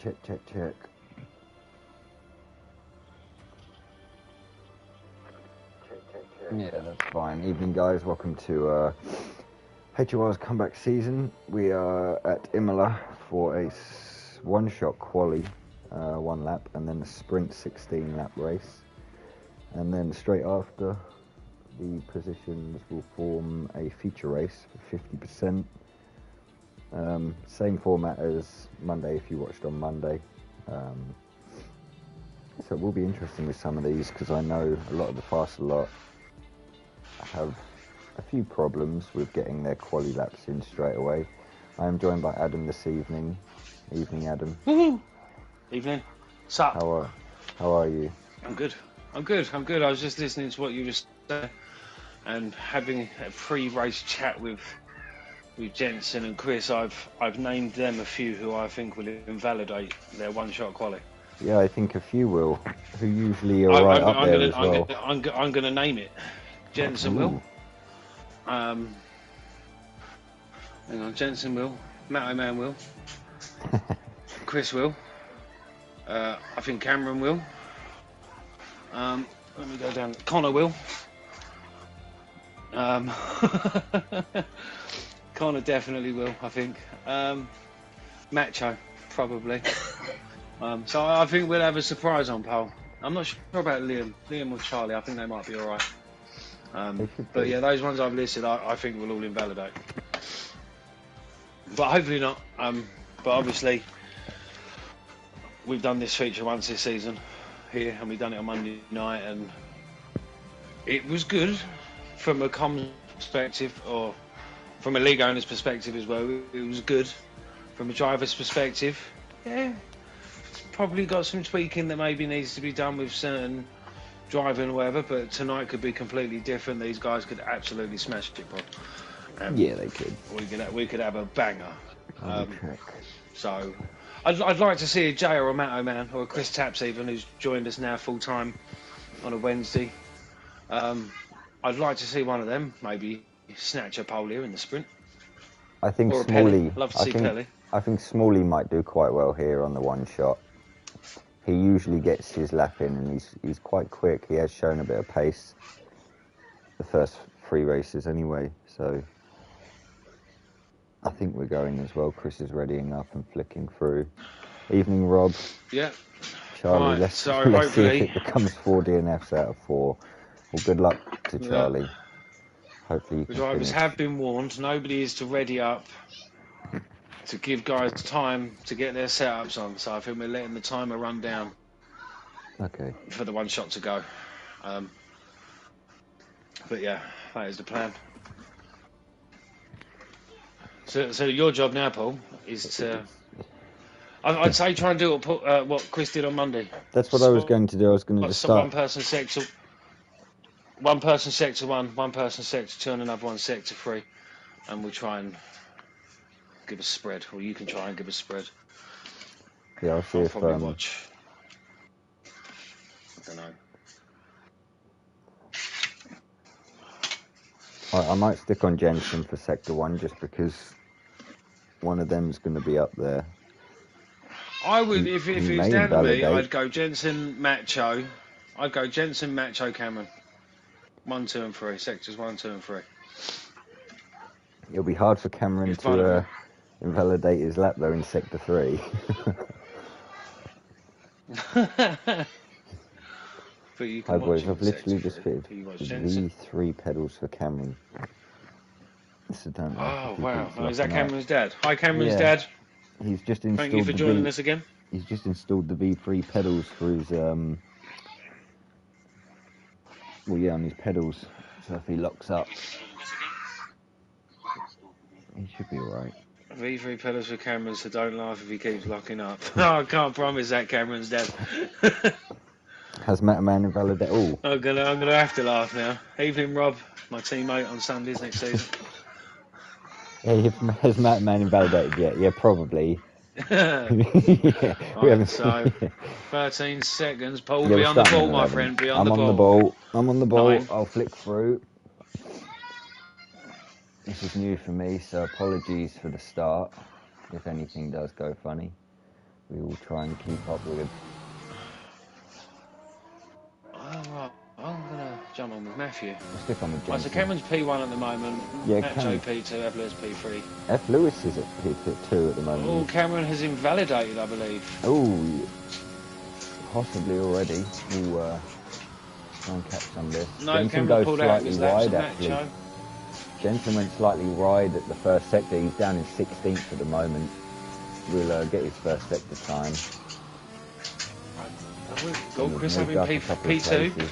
Check. Yeah, that's fine. Evening, guys. Welcome to HOR's comeback season. We are at Imola for a one-shot quali, 1 lap, and then a sprint 16-lap race. And then straight after, the positions will form a feature race for 50%. Same format as Monday if you watched on Monday. So it will be interesting with some of these because I know a lot of the faster lot have a few problems with getting their quali laps in straight away. I am joined by Adam this evening. Evening, Adam. Woohoo! Evening. Sup? How are you? I'm good. I was just listening to what you were saying and having a pre-race chat with Jensen and Chris. I've named them a few who I think will invalidate their one-shot quali. Yeah, I think a few will. Who usually are right up there as well. I'm going to name it. Jensen will. Hang on, Jensen will. Matto Man will. Chris will. I think Cameron will. Let me go down. Connor will. Connor definitely will, I think. Macho, probably. So I think we'll have a surprise on pole. I'm not sure about Liam. Liam or Charlie, I think they might be alright. But yeah, those ones I've listed, I think will all invalidate. But hopefully not. But obviously, we've done this feature once this season here, and we've done it on Monday night, and it was good from a comms perspective, or from a league owner's perspective as well. It was good from a driver's perspective. Yeah, probably got some tweaking that maybe needs to be done with certain driving or whatever, but tonight could be completely different. These guys could absolutely smash it, Bob. Yeah, they could. We could have a banger. So I'd like to see a Jay or a Matto Man or a Chris Taps even, who's joined us now full time on a Wednesday. I'd like to see one of them maybe snatch a pole here in the sprint. I think or Smalley. Love to see Pelly. I think Smalley might do quite well here on the one shot. He usually gets his lap in, and he's quite quick. He has shown a bit of pace the first 3 races anyway, so I think we're going as well. Chris is readying up and flicking through. Evening, Rob. Yeah. Charlie, right, let's see if it becomes 4 DNFs out of 4. Well, good luck to Charlie. Hopefully you can The drivers finish. have been warned. Nobody is to ready up to give guys time to get their setups on. So I think we're letting the timer run down. Okay. For the one shot to go. But yeah, that is the plan. So your job now, Paul, is to... I'd say try and do what Chris did on Monday. That's what I was going to do. I was going to just start... One person sector 1, one person sector 2, and another one sector 3. And we'll try and give a spread. Or you can try and give a spread. Yeah, I'll see if... probably watch. I don't know. I might stick on Jensen for sector 1 just because one of them's going to be up there. I would, if it's down to me, I'd go Jensen, Macho. I'd go Jensen, Macho, Cameron. 1, 2, and 3. Sectors 1, 2, and 3. It'll be hard for Cameron to invalidate his lap though in sector 3. But you can I've literally just fitted V3 pedals for Cameron. Oh wow! Is that Cameron's dad? Hi, Cameron's dad. He's just installed. Thank you for joining us again. He's just installed the V3 pedals for his on his pedals. So if he locks up, he should be alright. V3 pedals for Cameron, so don't laugh if he keeps locking up. No, I can't promise that, Cameron's dad. Has Matto Man invalidated all? I'm gonna have to laugh now. Evening, Rob, my teammate on Sundays next season. Yeah, has Matto Man invalidated yet? Yeah, probably. Yeah, right, so 13 seconds. Paul, be on the ball, my friend. Be on the ball. I'm on the ball. 9. I'll flick through. This is new for me, so apologies for the start if anything does go funny. We will try and keep up with him. I'm gonna jump on with Matthew. We'll stick on with Right, so Jensen. Cameron's P1 at the moment. Yeah, Nacho P2, Evelyn's P3. F. Lewis is at P2 at the moment. Oh, Cameron has invalidated, I believe. Oh, possibly already. We'll try and catch some of this. No, Jensen Cameron goes pulled out of slightly his laps wide at actually. Nacho. Jensen went slightly wide at the first sector. He's down in 16th at the moment. We'll get his first sector time. Go, Chris up in P2.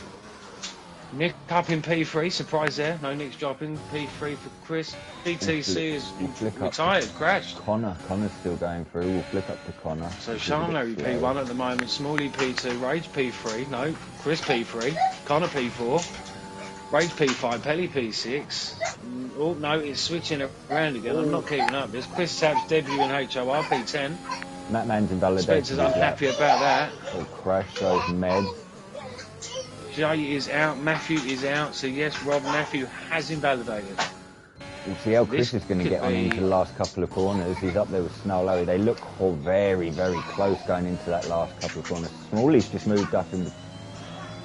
Nick up in P3, surprise there. No, Nick's dropping P3 for Chris. PTC is retired, crashed. Connor's still going through. We'll flick up to Connor. So Sean Larry P1 at the moment, Smalley P2, Rage P3, no, Chris P3, Connor P4, Rage P5, Pelly P6. Oh no, it's switching around again. I'm not keeping up. There's Chris Sapp's debut in HOR P10. Matt Mann's invalidated. Spencer's unhappy about that. Oh, crash goes Med. Jay is out, Matthew is out, so yes, Rob Matthew has invalidated. We'll see how Chris is going to get on into the last couple of corners. He's up there with Snow Larry. They look very, very close going into that last couple of corners. Smalley's just moved up in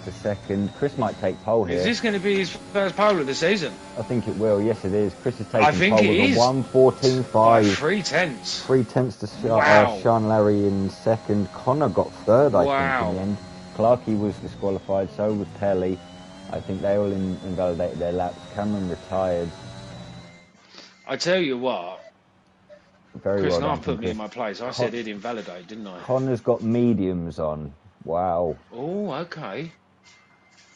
the second. Chris might take pole here. Is this going to be his first pole of the season? I think it will. Yes, it is. Chris is taking I think pole it with is. a 1:14.5. 3 tenths. 3 tenths to Wow. Sean Larry in second. Connor got third, I think, in the end. Clarkey was disqualified, so was Pelly. I think they all invalidated their laps. Cameron retired. I tell you what, Very Chris well Knight done, put me Chris. in my place. I said he'd invalidate, didn't I? Connor's got mediums on. Wow. Oh, okay.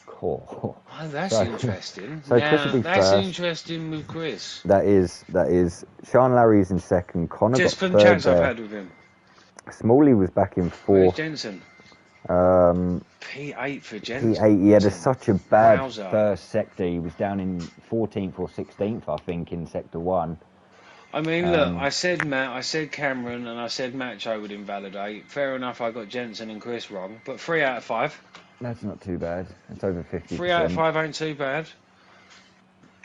Cool. Oh, that's So- interesting. so Chris will be that's first. interesting with Chris. That is. Sean Larry's in second. Connor Just got from third chats I've there. had with him. Smalley was back in Where's fourth. Jensen? P8, P8 for Jensen. he had such a bad Wowza. first sector. He was down in 14th or 16th, I think, in sector 1. I mean, look, I said Matt, I said Cameron, and I said Macho would invalidate. Fair enough, I got Jensen and Chris wrong, but 3 out of 5. That's not too bad. It's over 50%. 3 out of 5 ain't too bad.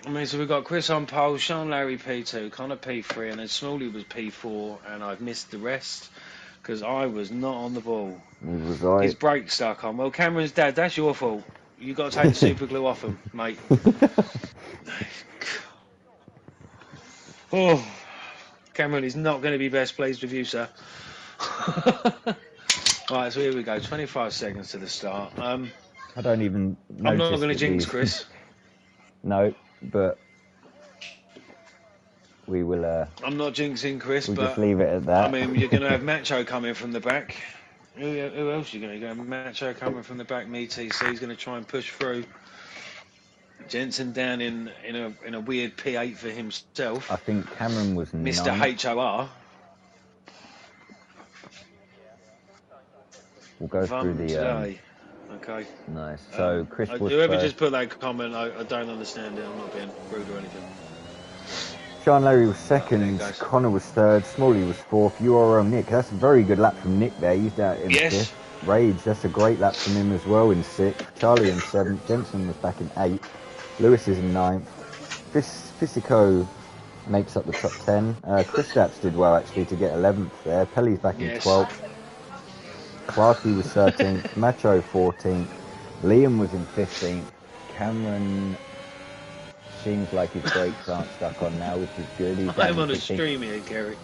I mean, so we've got Chris on pole, Sean Larry P2, Connor P3, and then Smalley was P4, and I've missed the rest because I was not on the ball. Was I? His brake stuck on. Well, Cameron's dad, that's your fault. You got to take the super glue off him, mate. Oh, Cameron is not going to be best pleased with you, sir. Right, so here we go. 25 seconds to the start. I don't even know. I'm not going to jinx Chris. No, but we will. I'm not jinxing Chris, We'll but just leave it at that. I mean, you're going to have Macho coming from the back. Who else are you going to go? Macho coming from the back. Me TC is going to try and push through. Jensen down in a weird P8 for himself. I think Cameron was Mr. ninth. HOR. We'll go through the. Today. Okay. Nice. So Chris was whoever first. just put that comment, I don't understand it. I'm not being rude or anything. Sean Larry was There second. you go. Connor was third. Smalley was fourth. URL Nick. That's a very good lap from Nick there. He's down in Yes. fifth. Rage. That's a great lap from him as well in sixth. Charlie in seventh. Jensen was back in eighth. Lewis is in ninth. Fisico makes up the top 10. Chris Stapps did well actually to get 11th there. Pelly's back in Yes. 12th. Clarkey was 13th. Macho 14th. Liam was in 15th. Cameron seems like his brakes aren't stuck on now, which is good. He's down I'm on in a 15th. stream here, Gary.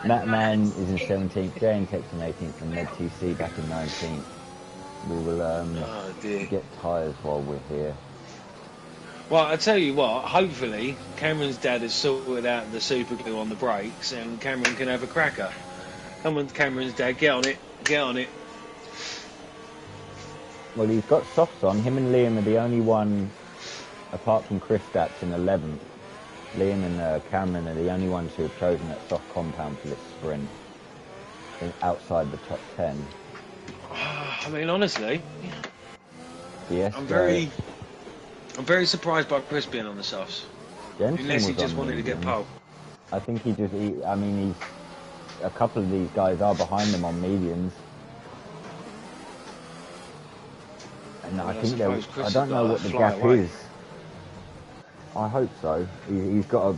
Matt Mann is in 17th. Jay and Tex in 18th. And Ned TC back in 19th. We will Oh dear. get tyres while we're here. Well, I tell you what. Hopefully, Cameron's dad has sorted out the super glue on the brakes, and Cameron can have a cracker. Come on, Cameron's dad, get on it. Get on it. Well, he's got softs on. Him and Liam are the only one, apart from Chris Stapps in 11th. Liam and Cameron are the only ones who have chosen that soft compound for this sprint, outside the top 10. I mean, honestly, Yes, I'm very surprised by Chris being on the softs. Jensen Unless he was just on wanted to get medium. pole. I think I mean, he's a couple of these guys are behind him on mediums. And Well, I I think suppose Chris I don't has know got what to the fly gap away. is. I hope so. He's got a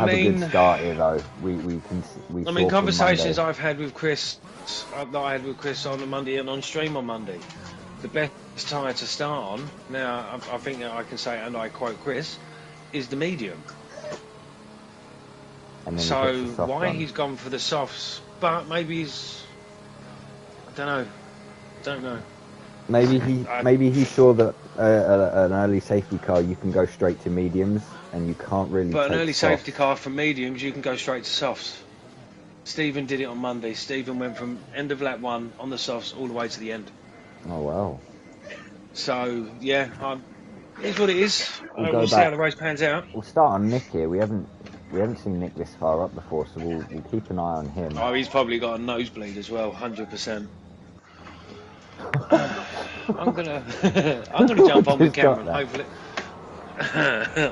have a good start here, though. We Conversations I've had with Chris, that I had with Chris on Monday and on stream on Monday. The best tyre to start on, now I think that I can say, and I quote Chris, is the medium. And then so why he's gone for the softs, but maybe he's, I don't know. Maybe he saw that an early safety car you can go straight to mediums and you can't really. But an early softs. Safety car from mediums you can go straight to softs. Stephen did it on Monday. Stephen went from end of lap 1 on the softs all the way to the end. Oh wow. So yeah, it's what it is. We'll see how the race pans out. We'll start on Nick here. We haven't seen Nick this far up before, so we'll keep an eye on him. Oh, he's probably got a nosebleed as well, 100%. I'm gonna jump on with Cameron. Hopefully,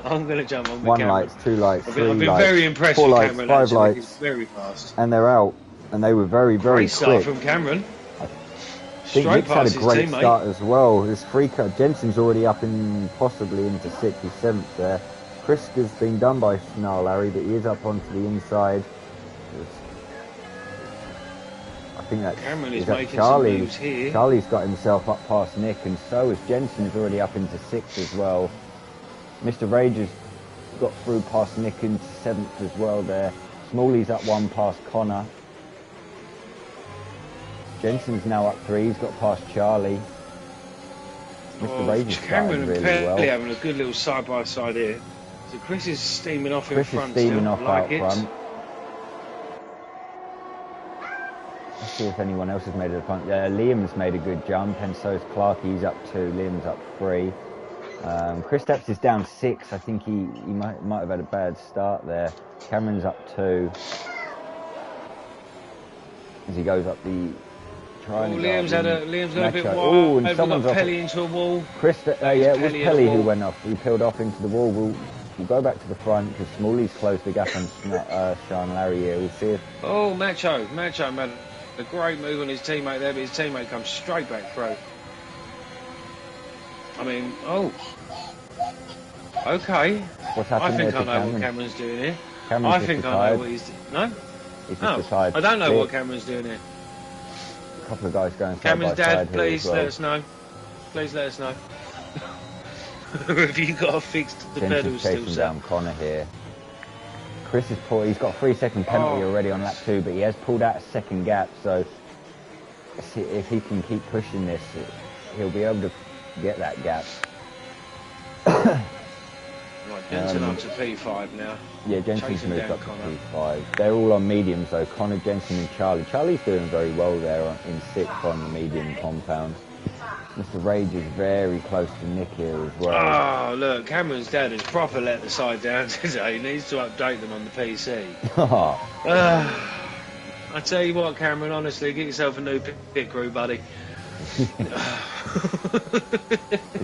I'm gonna jump on with One Cameron. 1 light, 2 lights, 3 lights. I've been very impressed 4 with lights, Cameron. 5 actually. lights. He's very fast. And they're out, and they were very Great start quick. from Cameron. I think Nick's had a great start as well. This free cut, Jensen's already up in possibly into 6th, 7th there. Kriska's been done by Larry, but he is up onto the inside. I think that Cameron is making Charlie. Some moves here. Charlie's got himself up past Nick, and so is Jensen's already up into 6th as well. Mr. Rage has got through past Nick into 7th as well there. Smalley's up 1 past Connor. Jensen's now up 3. He's got past Charlie. Mr. Rage is Cameron really and well. having a good little side by side here. So Chris is steaming off in front. Chris is steaming still. off out front. Let's see if anyone else has made it a front. Liam's made a good jump, and so is Clark. He's up 2. Liam's up 3. Chris Steps is down 6. I think he might have had a bad start there. Cameron's up 2. As he goes up the. Liam's got a bit wide. Oh, and someone's got Pelly into a wall. It was Pelly who went off. He peeled off into the wall. We'll go back to the front because Smalley's closed the gap on Sean Larry here. We'll see if. Oh, Macho made a great move on his teammate there, but his teammate comes straight back through. I mean, okay. What's happened I think there I know Cameron? what Cameron's doing here. Cameron's I think I know what he's doing. No? He's just decided. I don't know what Cameron's doing here. A couple of guys going side Cameron's by side dad, please here as well. let us know. Please let us know. Have you got to fix the pedals still chasing set? down Connor here. Chris has he's got a 3-second penalty already on lap 2, but he has pulled out a second gap, so if he can keep pushing this, he'll be able to get that gap. Right, Jensen up to P5 now. Yeah, Jensen's moved up to P5. They're all on mediums though, Connor, Jensen and Charlie. Charlie's doing very well there in 6th on the medium compound. Mr. Rage is very close to Nick here as well. Oh, look, Cameron's dad has proper let the side down today. He needs to update them on the PC. I tell you what, Cameron, honestly, get yourself a new pit crew, buddy. There's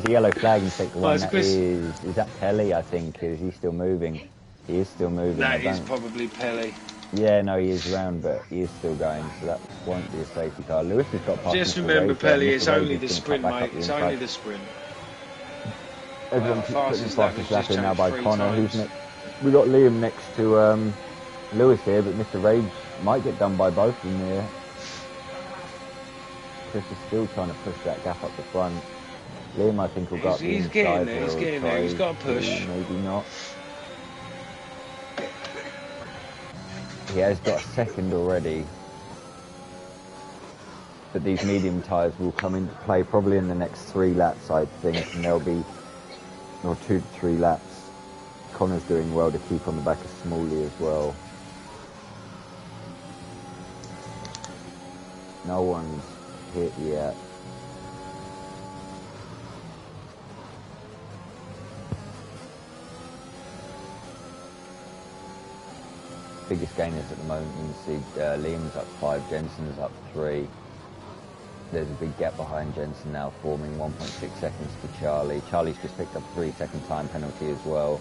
a yellow flag in sector 1. Is that Pelly, I think? Is he still moving? He is still moving. That is probably Pelly. Yeah, no, he is around, but he is still going, so that won't be a safety car. Lewis has got past. Just remember, Pelly, it's only the sprint, mate. It's only the sprint. Everyone keeps putting fastest lap in now by Connor. Who's next? We got Liam next to Lewis here, but Mr. Rage might get done by both of them here. Chris is still trying to push that gap up the front. Liam, I think, will go up the inside. He's getting there. He's getting there. He's got a push. Maybe not. He has got a second already. But these medium tyres will come into play probably in the next 3 laps, I think, and there'll be 2 to 3 laps. Connor's doing well to keep on the back of Smalley as well. No one's hit yet. Biggest gainers at the moment, you can see Liam's up 5, Jensen's up 3. There's a big gap behind Jensen now, forming 1.6 seconds to Charlie. Charlie's just picked up a 3-second time penalty as well.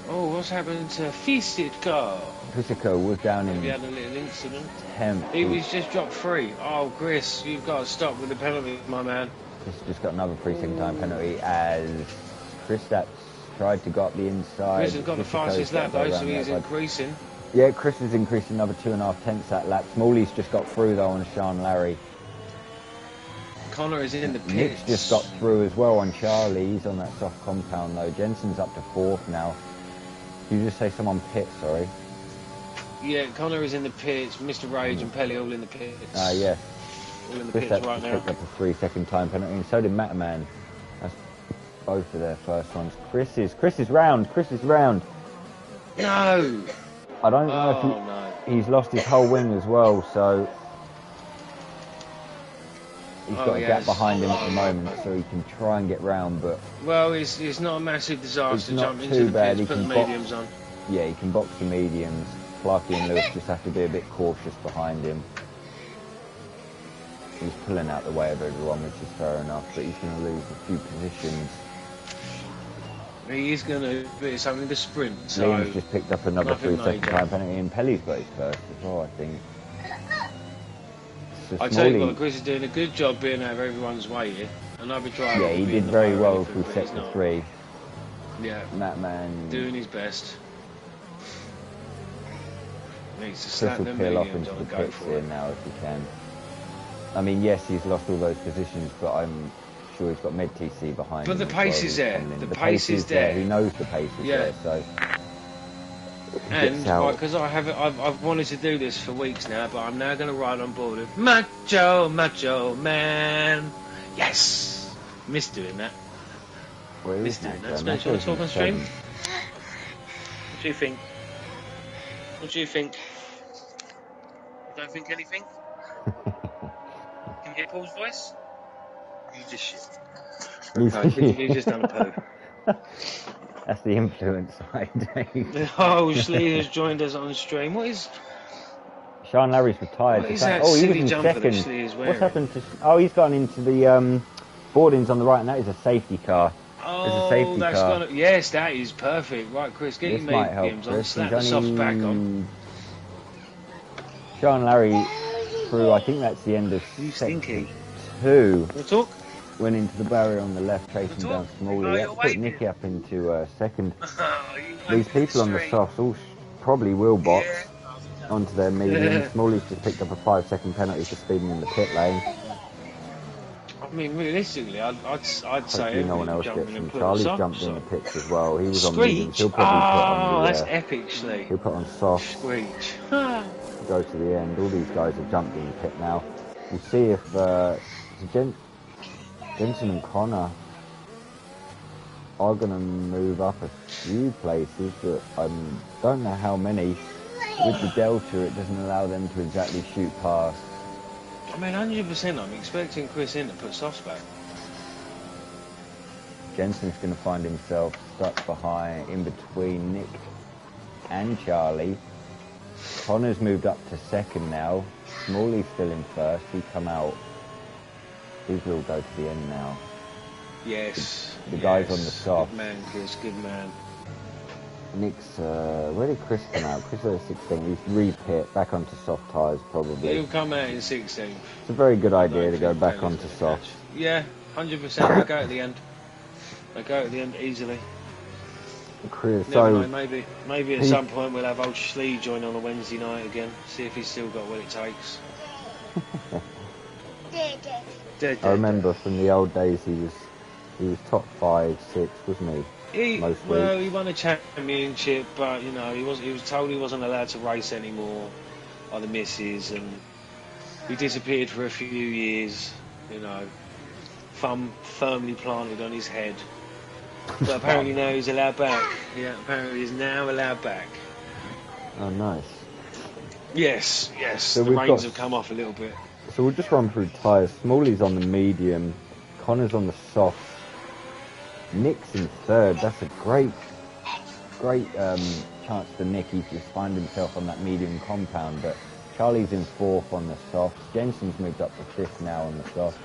Oh, what's happened to Fisico? Fisico was down in... He had a little incident. 10th. He was just dropped 3. Oh, Chris, you've got to stop with the penalty, my man. Chris just got another 3-second time penalty as Chris Stapps tried to go up the inside. Chris has got the fastest lap though, so he's increasing. Yeah, Chris is increasing another 2.5 tenths that lap. Smalley's just got through though on Sean Larry. Connor is in the pits. Nick's just got through as well on Charlie. He's on that soft compound though. Jensen's up to 4th now. Did you just say someone pit, sorry? Yeah, Connor is in the pits. Mr. Rage and Pelly all in the pits. Yeah. All in the Chris pits right now. picked up a 3-second time penalty, and so did Mataman. That's both of their first ones. Chris is round. No! I don't know if he's lost his whole wing as well, so he's got a gap behind him at the moment, so he can try and get round, but... Well, it's not a massive disaster. It's not jump too into the bad. pits, put the mediums on. Yeah, he can box the mediums. Clarkey and Lewis just have to be a bit cautious behind him. He's pulling out the way of everyone, which is fair enough, but he's going to lose a few positions. He is going to, but it's only the sprint, so... Liam's just picked up another 3-second time penalty, and Pelly's got his first as well, I think. So I tell you what, Chris is doing a good job being out of everyone's way here. Another driver. Yeah, he did very well through sector 3. Yeah. Matman... Doing his best. Needs to Chris slap will them peel off mediums into on the and go pits for here it. now if he can. I mean, yes, he's lost all those positions, but I'm sure he's got mid TC behind him. But the pace is there. The pace is there. He knows the pace is there, so... And because I've wanted to do this for weeks now, but I'm now going to ride on board with Macho Man. Yes, miss doing that. Miss doing that. Spanish on the talk on stream. What do you think? What do you think? You don't think anything? Can you hear Paul's voice? You just shit. Okay, you just done a poo. That's the influence side. Oh, Schlee has joined us on stream. What is... Sean Larry's retired. What is that he silly was in jumper that second. Schlee is wearing? What's happened to... Oh, he's gone into the boardings on the right, and that is a safety car. Oh, a safety that's car. Gonna... Yes, that is perfect. Right, Chris, get this your might help, mediums on. Chris. Slap the soft back on. Sean Larry through, I think that's the end of sector 2. Wanna talk? Went into the barrier on the left, chasing down Smalley. That put Nicky up into second. These people on the softs all probably will box onto their medium. Smalley's just picked up a 5-second penalty for speeding in the pit lane. I mean, realistically, I'd say no one else gets him. put Charlie's soft, jumped in the pits as well. He was on Screech. mediums. He'll probably put on the... that's epic, Schlee. He'll put on soft. Screech. Go to the end. All these guys have jumped in the pit now. We'll see if Jensen and Connor are going to move up a few places, but I don't know how many. With the Delta, it doesn't allow them to exactly shoot past. I mean, 100%, I'm expecting Chris in to put softs back. Jensen's going to find himself stuck behind, in between Nick and Charlie. Connor's moved up to second now. Smalley's still in first. He come out. These will go to the end now. Yes. The guys on the soft. Good man, Chris. Good man. Nick's, where did Chris come out? Chris was 16. He's re-pit, back onto soft tyres probably. He'll come out in 16th. It's a very good idea to go back onto soft. Yeah, 100%. They go at the end. They go at the end easily. Chris, Never know, maybe at some point we'll have old Schlee join on a Wednesday night again. See if he's still got what it takes. I remember from the old days he was top 5, 6, wasn't he? He won a championship, but you know he was told he wasn't allowed to race anymore by the missus, and he disappeared for a few years. You know, thumb firmly planted on his head. But apparently now he's allowed back. Yeah, apparently he's now allowed back. Oh, nice. Yes. So the reins have come off a little bit. So we'll just run through tyres. Smalley's on the medium. Connor's on the soft. Nick's in third. That's a great chance for Nick. He's just find himself on that medium compound. But Charlie's in fourth on the soft. Jensen's moved up to fifth now on the soft.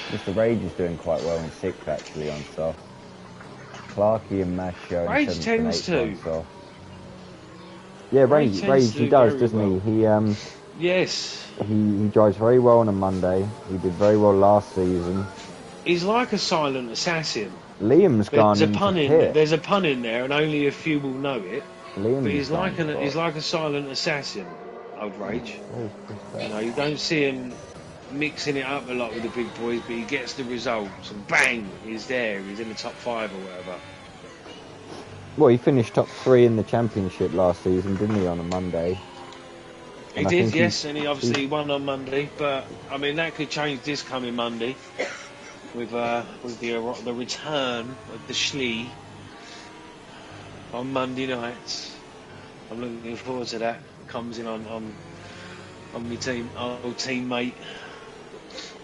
Mr. Rage is doing quite well in sixth actually on soft. Clarkey and Masho. Rage tends to. Soft. Yeah, Rage he does, doesn't he? Yes. He drives very well on a Monday. He did very well last season. He's like a silent assassin. Liam's gone into pit. There's a pun in there, and only a few will know it. Liam's but he's like a silent assassin. Old Rage. You know, you don't see him mixing it up a lot with the big boys, but he gets the results, and bang, he's there. He's in the top 5 or whatever. Well, he finished top 3 in the championship last season, didn't he, on a Monday? He did, yes, and he obviously won on Monday. But I mean, that could change this coming Monday with the return of the Schlee on Monday nights. I'm looking forward to that. Comes in on my team, old teammate.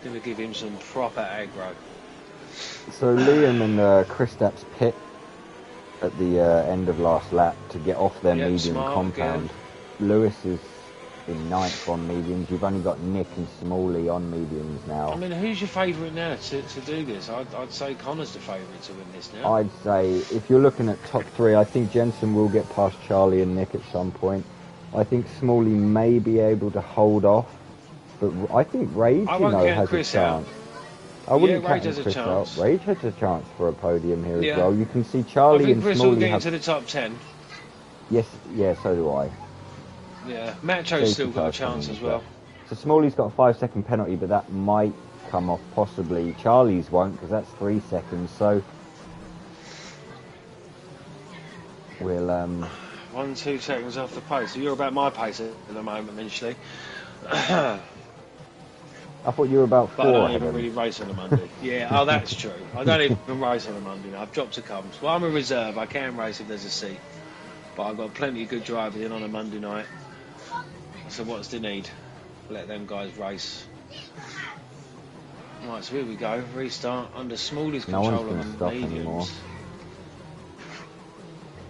Gonna give him some proper aggro. So Liam and Kristaps pit at the end of last lap to get off their medium compound. Again. Lewis is in 9th on mediums. You've only got Nick and Smalley on mediums now. I mean, who's your favourite now to do this? I'd say Connor's the favourite to win this now. I'd say, if you're looking at top 3, I think Jensen will get past Charlie and Nick at some point. I think Smalley may be able to hold off, but I think Rage, has a chance. I wouldn't count Chris out. Rage has a chance for a podium here as well. You can see Charlie and Chris Smalley will get into the top 10. Yes, so do I. Yeah, Macho's still got a chance as well. So Smalley's got a 5-second penalty, but that might come off possibly. Charlie's won't, because that's 3 seconds. So we'll 1-2 seconds off the pace. So you're about my pace at the moment, eventually. I thought you were about 4. But I don't even really race on a Monday. Yeah, that's true. I don't even race on a Monday now. I've dropped a comes. Well, I'm a reserve. I can race if there's a seat. But I've got plenty of good drivers in on a Monday night. So what's the need? Let them guys race. Right, so here we go. Restart under Smalley's control on the mediums. Anymore.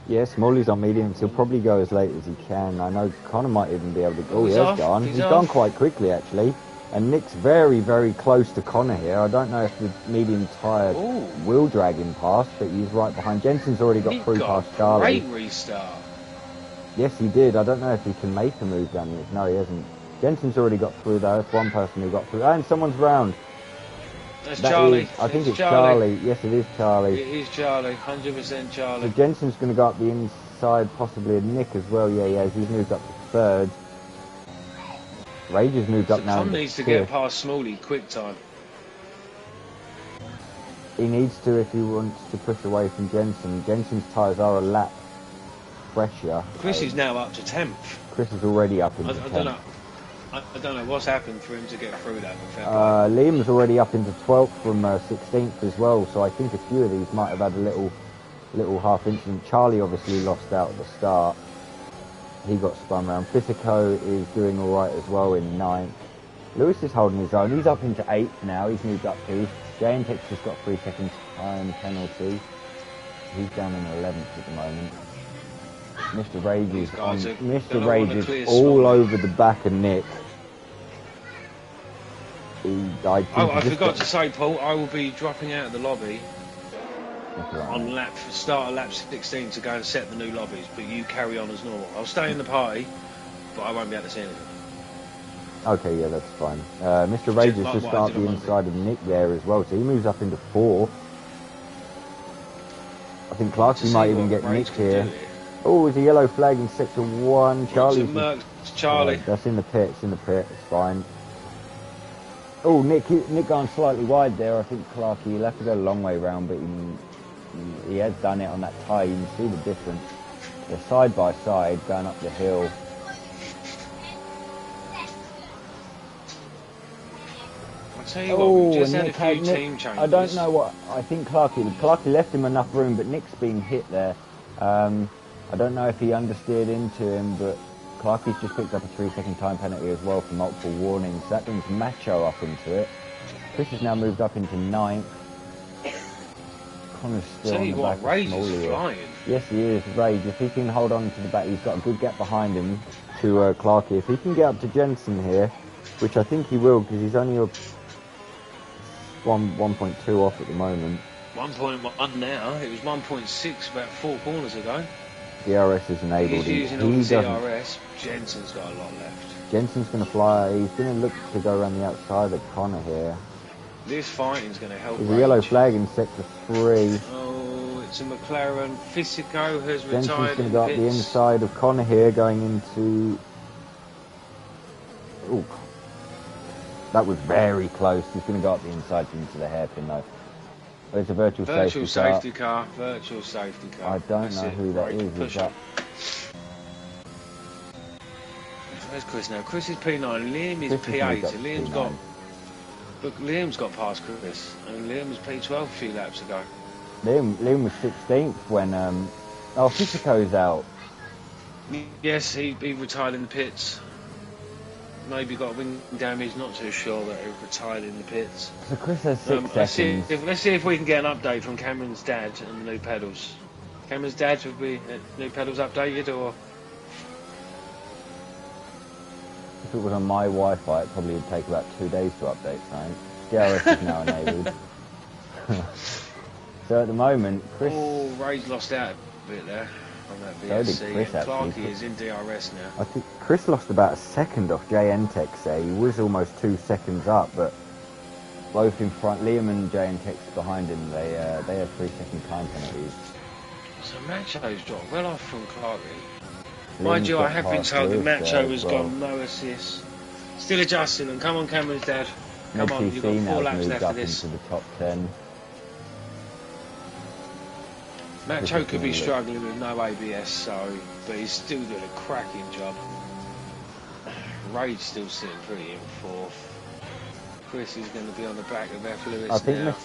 Yeah, Smalley's on mediums. He'll probably go as late as he can. I know Connor might even be able to go. Oh, he has gone. He's gone quite quickly, actually. And Nick's very, very close to Connor here. I don't know if the medium tyre will drag him past, but he's right behind. Jensen's already got through past Charlie. Great restart. Yes, he did. I don't know if he can make a move down here. No, he hasn't. Jensen's already got through, though. That's one person who got through. And someone's round. That's Charlie. I think it's Charlie. Yes, it is Charlie. It is Charlie. 100% Charlie. So Jensen's going to go up the inside, possibly a Nick as well. Yeah, he has. He's moved up to 3rd. Rage has moved up now. Tom needs to get past Smalley quick time. He needs to if he wants to push away from Jensen. Jensen's tyres are a lap fresher. Chris is now up to 10th. Chris is already up into 10th. I don't know what's happened for him to get through that. Liam's already up into 12th from 16th as well, so I think a few of these might have had a little half incident. Charlie obviously lost out at the start. He got spun round. Fisico is doing alright as well in 9th. Lewis is holding his own. He's up into 8th now. He's moved up 2. J&Tex has got 3 seconds time penalty. He's down in 11th at the moment. Mr. Rage is on. Mr. Rage is all over the back of Nick. I forgot to say, Paul, I will be dropping out of the lobby on start of lap 16 to go and set the new lobbies, but you carry on as normal. I'll stay in the party, but I won't be able to see anything. Okay, yeah, that's fine. Mr. Rage has just started the inside of Nick there as well, so he moves up into 4. I think Clarkson might even get Nick here. Oh, there's a yellow flag in sector 1. Charlie. That's in the pit. It's fine. Oh, Nick going slightly wide there. I think Clarkey, he'll have to go a long way round, but he has done it on that tyre. You can see the difference. They're side by side going up the hill. I'll tell you what, we just had a few team changes. I don't know what. I think Clarkey left him enough room, but Nick's been hit there. I don't know if he understeered into him, but Clarkey's just picked up a 3-second time penalty as well for multiple warnings. That brings Macho up into it. Chris has now moved up into 9th. Connor's still on the back of Rage is flying. Yes, he is. Rage, if he can hold on to the back, he's got a good gap behind him to Clarkey. If he can get up to Jensen here, which I think he will, because he's only 1.2 off at the moment. 1.1 now. It was 1.6 about 4 corners ago. DRS is enabled. He's using all the DRS. Jensen's got a lot left. Jensen's going to fly. He's going to look to go around the outside of Connor here. This fighting's going to help. There's a yellow flag in sector 3. Oh, it's a McLaren. Fisico has Jensen's retired. going to go up the inside of Connor here, going into... Ooh. That was very close. He's going to go up the inside into the hairpin though. Oh, it's a virtual safety car. Virtual safety car. I don't know who that is. Is that... Where's Chris now? Chris is P9. Liam is P8. So Liam's got past Chris. And Liam was P12 a few laps ago. Liam was 16th when... Oh, Fisico's out. Yes, he retired in the pits. Maybe got wing damage, not too sure that he retired in the pits. So Chris has 6 seconds. Let's see if we can get an update from Cameron's dad and the new pedals. Cameron's dad, would be new pedals updated, or? If it was on my Wi-Fi, it probably would take about 2 days to update something. DRS is now enabled. So at the moment, Chris... Oh, Ray's lost out a bit there. So did Chris, Clarkey is in DRS now. I think Chris lost about a second off JNTech there. He was almost 2 seconds up, but both in front, Liam and JNTech's behind him. They have 3-second time penalties. So Macho's dropped well off from Clarkey. Mind you, I have been told that Macho has got no assists. Still adjusting them. Come on, Cameron's dad. Come on, you've got 4 laps left of this. Into the top 10. Macho could be struggling with no ABS, but he's still doing a cracking job. Raid's still sitting pretty in 4th. Chris is going to be on the back of F. Lewis I think now.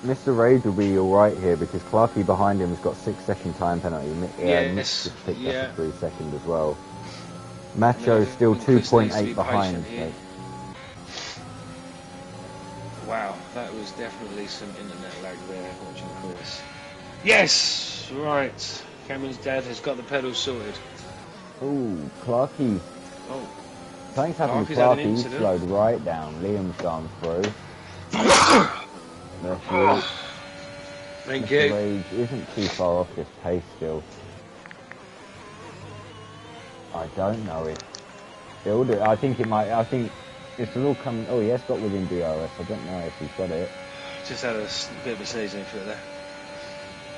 Mr. Raid will be alright here because Clarkey behind him has got 6-second time penalty. Yes, just picked up a 3 second as well. Macho's still 2.8 behind. So. Wow, that was definitely some internet lag there watching Chris. Yes! Right. Cameron's dad has got the pedals sorted. Ooh, Clarkey. Oh. Something's happened with Clarkey. He slowed right down. Liam's gone through. Thank you. Rage isn't too far off this pace still. I don't know it. It'll do. I think it might. I think this will all come. Oh, he has got within DRS. I don't know if he's got it. Just had a bit of a sneezing fit there.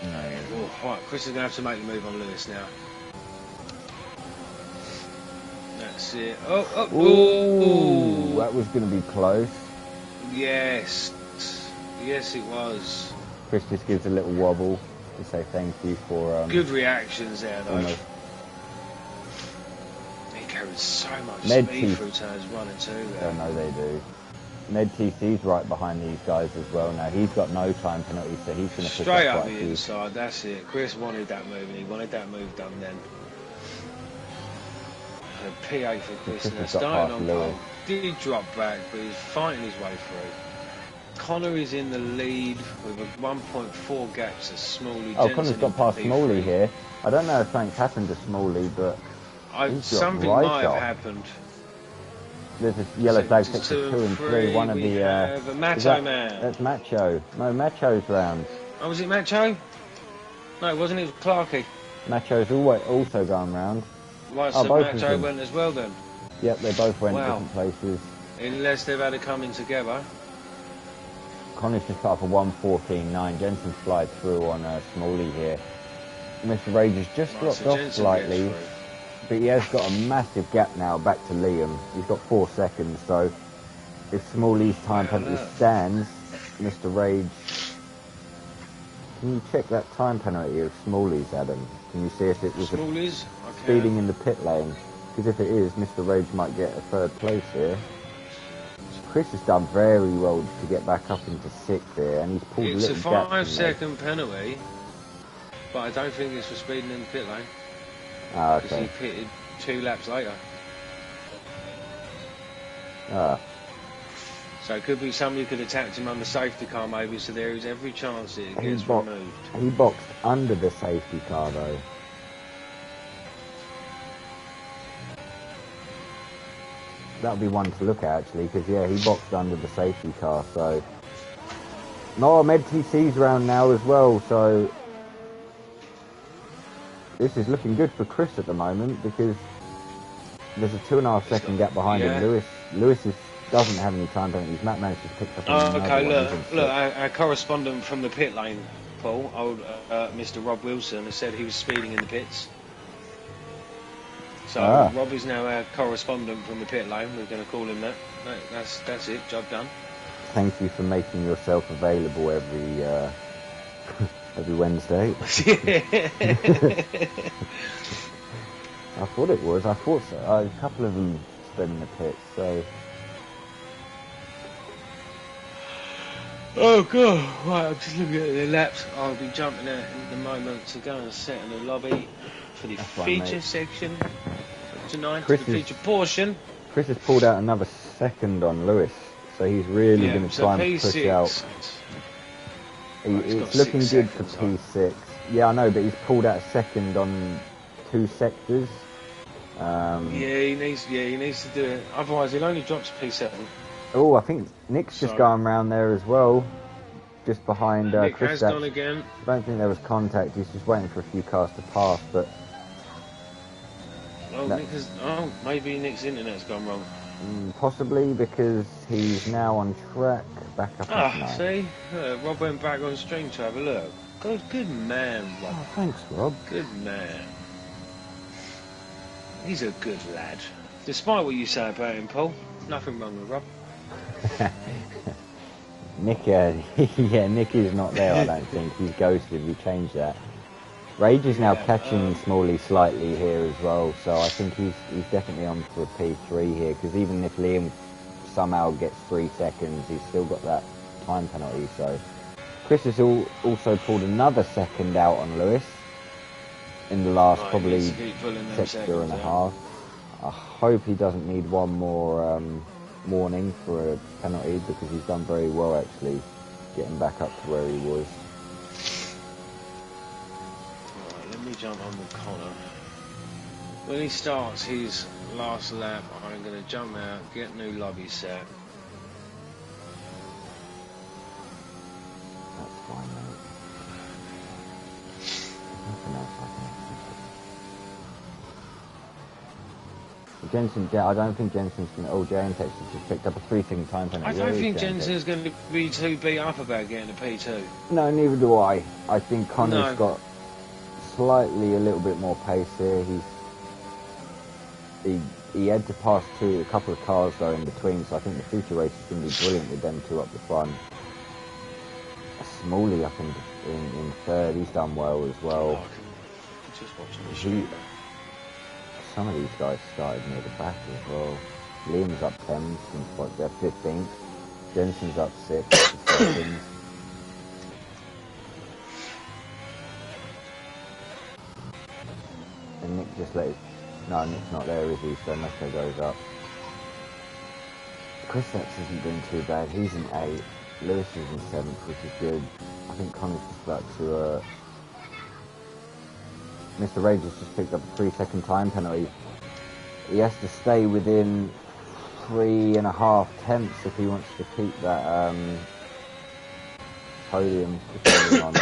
No. Oh, right, Chris is going to have to make the move on Lewis now. That's it. Ooh, that was going to be close. Yes. Yes, it was. Chris just gives a little wobble to say thank you for... Good reactions there, though. Almost. He carried so much speed through turns 1 and 2 there. I know they do. Ned TC's right behind these guys as well now. He's got no time penalty, so he's going to pick straight up the few. inside, that's it. Chris wanted that move, and he wanted that move done then. A P8 for Chris now. Starting on pole. Did drop back, but he's fighting his way through. Connor is in the lead with a 1.4 gap to Smalley. Oh, Connor's got past Smalley here. I don't know if something's happened to Smalley, but something right might have happened. There's a yellow flag sector 2 and 3. One of the Macho man. That's Macho. No, Macho's round. Oh, was it Macho? No, wasn't it Clarkey? Macho's also going round. Right, so Macho went as well then? Yep, they both went different places. Unless they've had it coming together. Connor's just put up a 1:14.9. Jensen slides through on Smalley here. Mr. Rage has just dropped off slightly, but he has got a massive gap now back to Liam. He's got 4 seconds, so if Smalley's time penalty stands, Mr. Rage... Can you check that time penalty of Smalley's, Adam? Can you see if it was speeding in the pit lane? Because if it is, Mr. Rage might get a 3rd place here. Chris has done very well to get back up into 6th here, and he's pulled a little gap. It's a 5-second penalty, but I don't think it's for speeding in the pit lane. Ah, okay. Because he pitted 2 laps later. Ah. So it could be somebody could have tapped him on the safety car maybe, so there is every chance that it gets removed. He boxed under the safety car though. That would be one to look at actually, because yeah, he boxed under the safety car, so... No, Med TC's round now as well, so... This is looking good for Chris at the moment, because there's a 2.5 second gap behind him. Lewis is doesn't have any time penalties. Matt managed to pick up Oh, another okay, one. look, He's in look. sixth. Our correspondent from the pit lane, Paul, old Mr. Rob Wilson, has said he was speeding in the pits. So Rob is now our correspondent from the pit lane. We're going to call him that. That's it. Job done. Thank you for making yourself available every Wednesday. I thought it was. I thought so. A couple of them sped in the pits, so. Oh god! Right, I'm just looking at the laps. I'll be jumping out in a moment to go and sit in the lobby for the feature section tonight. The feature portion. Chris has pulled out another second on Lewis, so he's really going to try and P6, push out. It's looking good for P6. Yeah, I know, but he's pulled out a second on 2 sectors. He needs to do it. Otherwise, he'll only drop to P7. Oh, I think Nick's just going around there as well, just behind Nick Chris. Has gone again. I don't think there was contact. He's just waiting for a few cars to pass, but. Maybe Nick's internet's gone wrong. Possibly because he's now on track, back up. See, Rob went back on stream to have a look. Good man, Rob. Oh, thanks, Rob. Good man. He's a good lad. Despite what you say about him, Paul, nothing wrong with Rob. Nick, Nick is not there, I don't think. He's ghosted, we changed that. Rage is now catching Smalley slightly here as well, so I think he's definitely on for a P3 here, because even if Liam somehow gets 3 seconds, he's still got that time penalty, so. Chris has also pulled another second out on Lewis in the last probably sector and a half. I hope he doesn't need one more warning for a penalty, because he's done very well actually getting back up to where he was. Right, let me jump on the Connor. When he starts his last lap, I'm going to jump out, get new lobby set. That's fine, mate. Nothing else I can Jensen, I don't think Jensen's going to. Oh, Jay and Texas just picked up a 3-second time penalty. I don't think Jensen's going to be too beat up about getting a P2. No, neither do I. I think Connor's got slightly a little bit more pace here. He had to pass a couple of cars though in between, so I think the future race is going to be brilliant with them two up the front. Smalley up in third, he's done well as well. I can just watching the stream. Some of these guys started near the back as well. Liam's up 10, they're 15th. Jensen's up 6, seconds. And Nick just let no, Nick's not there, is he? So Mesco goes up. Chris X isn't doing too bad. He's in 8. Lewis is in 7th, which is good. I think Connor's just about to Mr. Rage has just picked up a 3-second time penalty. He has to stay within 3.5 tenths if he wants to keep that podium, depending on the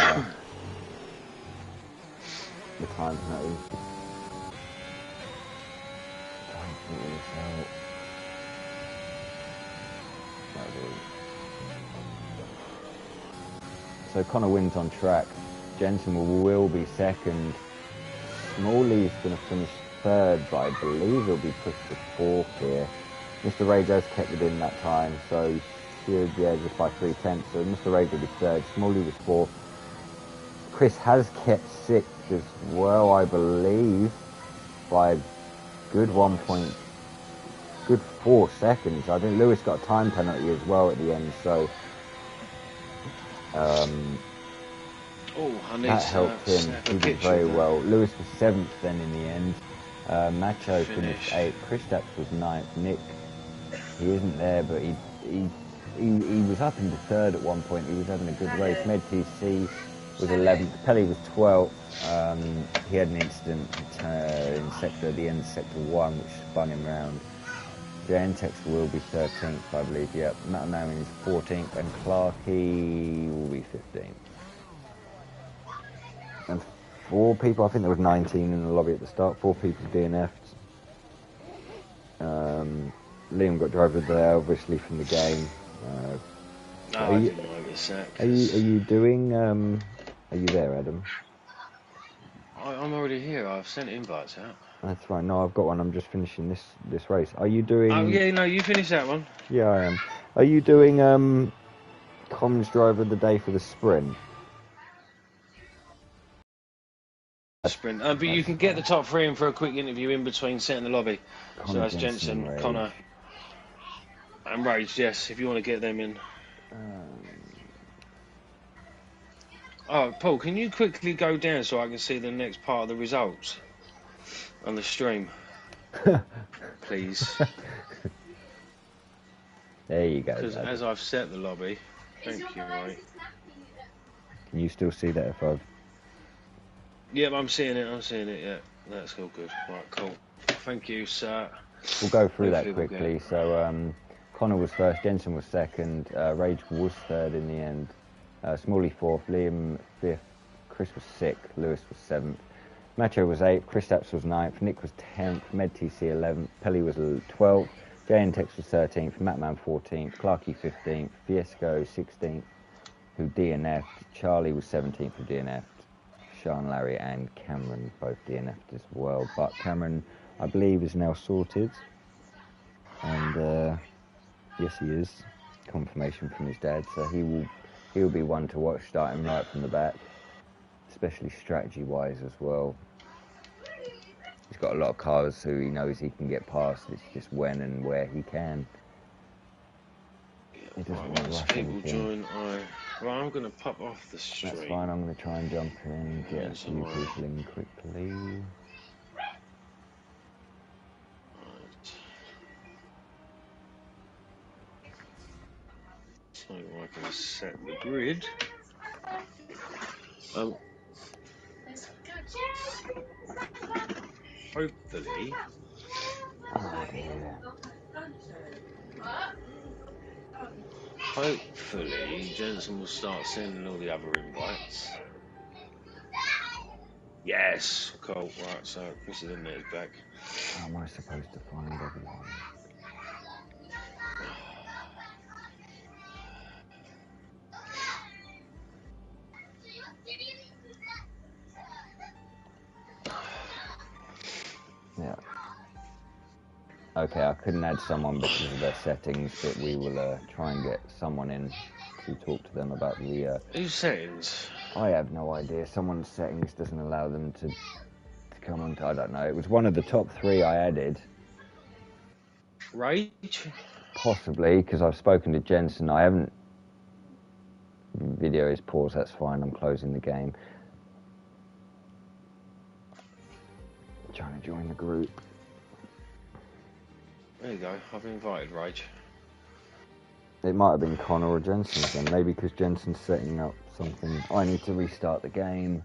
time penalty. So Connor wins on track. Jensen will be second. Smalley's going to finish third, but I believe he'll be pushed to 4th here. Mr. Rage has kept within that time, so he should be able just by 3 tenths. So Mr. Rage will be third. Smalley was 4th. Chris has kept 6th as well, I believe, by a good 4 seconds. I think Lewis got a time penalty as well at the end, so that helped him. He did very well. Lewis was 7th then in the end. Macho finished 8th. Kristaps was 9th. Nick, he isn't there, but he was up into 3rd at one point. He was having a good race. Med TC was 11th. Pelly was 12th. He had an incident in sector at the end of sector 1, which spun him round. Gentex will be 13th, I believe. Yep. Matt Namin is 14th, and Clarkey will be 15th. And 4 people, I think there was 19 in the lobby at the start, 4 people DNF'd. Liam got driver there, obviously from the game. No, I didn't notice that. Are you doing? Are you there, Adam? I'm already here. I've sent invites out. That's fine. No, I've got one. I'm just finishing this race. Are you doing? Oh yeah, no, you finished that one. Yeah, I am. Are you doing comms driver of the day for the sprint? Sprint. But you can get the top 3 in for a quick interview in between setting the lobby. Connor, so that's Jensen, Connor, and Rage. Yes, if you want to get them in. Oh, Paul, can you quickly go down so I can see the next part of the results on the stream, please? There you go. Because as I've set the lobby, thank you, mate. Can you still see that if I've? Yep, I'm seeing it. Yeah, that's all good. Right, cool. Thank you, sir. We'll go through that quickly. So Connor was first, Jensen was second, Rage was third in the end, Smalley fourth, Liam fifth, Chris was sixth, Lewis was seventh, Macho was eighth, Chris Apps was ninth, Nick was 10th, MedTC 11th, Pelly was 12th, JNTex was 13th, Mattman 14th, Clarky 15th, Fiesco 16th, who DNF'd, Charlie was 17th, who DNF'd, Sean, Larry and Cameron both DNF'd as well, but Cameron, I believe, is now sorted, and yes, he is. Confirmation from his dad, so he'll be one to watch starting right from the back, especially strategy-wise as well. He's got a lot of cars who he knows he can get past. It's just when and where he can. He doesn't want to rush anything. Right, I'm going to pop off the stream. That's fine. I'm going to try and jump in and get a few people in quickly. So I can set the grid. Hopefully. Oh dear. Hopefully, Jensen will start sending all the other invites. Yes, cool. Right, so Chris is in there, back. How am I supposed to find everyone? Yeah. Okay, I couldn't add someone because of their settings, but we will try and get someone in to talk to them about the... Whose settings? I have no idea. Someone's settings doesn't allow them to come on to... I don't know. It was one of the top 3 I added. Rage? Possibly, because I've spoken to Jensen. I haven't... Video is paused, that's fine. I'm closing the game. Trying to join the group. There you go, I've invited Rage. It might have been Connor or Jensen then, maybe because Jensen's setting up something. I need to restart the game.